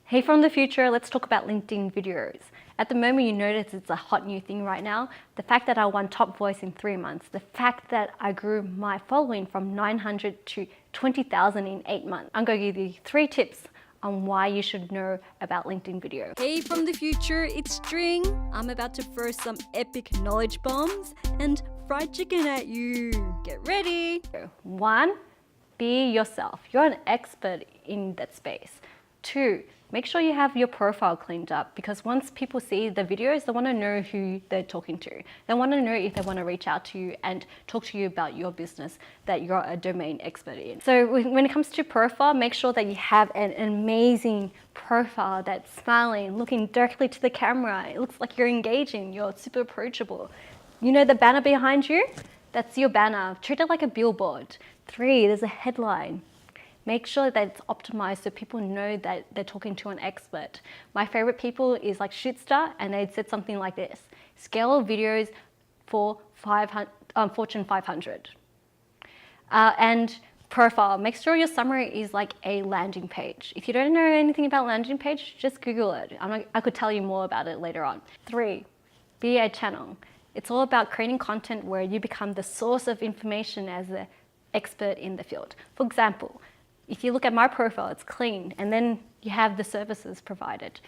Hey from the future, let's talk about LinkedIn videos. At the moment, you notice it's a hot new thing right now. The fact that I won Top Voice in 3 months, the fact that I grew my following from 900 to 20,000 in 8 months. I'm going to give you 3 tips on why you should know about LinkedIn video. Hey from the future, it's String. I'm about to throw some epic knowledge bombs and fried chicken at you. Get ready. 1, be yourself. You're an expert in that space. 2, make sure you have your profile cleaned up, because once people see the videos, they want to know who they're talking to. They want to know if they want to reach out to you and talk to you about your business that you're a domain expert in. So when it comes to profile, make sure that you have an amazing profile that's smiling, looking directly to the camera. It looks like you're engaging, you're super approachable. You know the banner behind you? That's your banner. Treat it like a billboard. 3, there's a headline. Make sure that it's optimized so people know that they're talking to an expert. My favorite people is like Shootstar, and they'd said something like this: scale videos for Fortune 500. And profile, make sure your summary is like a landing page. If you don't know anything about landing page, just Google it. I could tell you more about it later on. 3, be a channel. It's all about creating content where you become the source of information as an expert in the field. For example, if you look at my profile, it's clean, and then you have the services provided.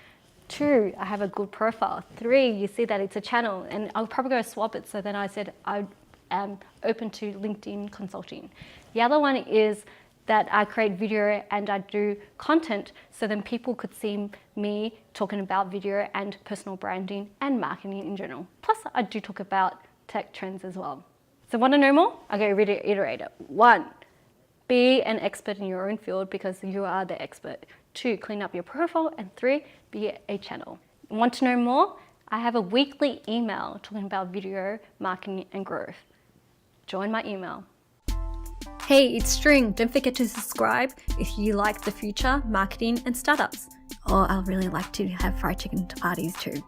2, I have a good profile. 3, you see that it's a channel, and I'll probably go swap it. So then I said I am open to LinkedIn consulting. The other one is that I create video and I do content, so then people could see me talking about video and personal branding and marketing in general. Plus, I do talk about tech trends as well. So want to know more? Okay, reiterate it. 1, be an expert in your own field because you are the expert. 2, clean up your profile. And 3, be a channel. Want to know more? I have a weekly email talking about video, marketing, and growth. Join my email. Hey, it's String. Don't forget to subscribe if you like the future, marketing, and startups. Or I'd really like to have fried chicken parties too.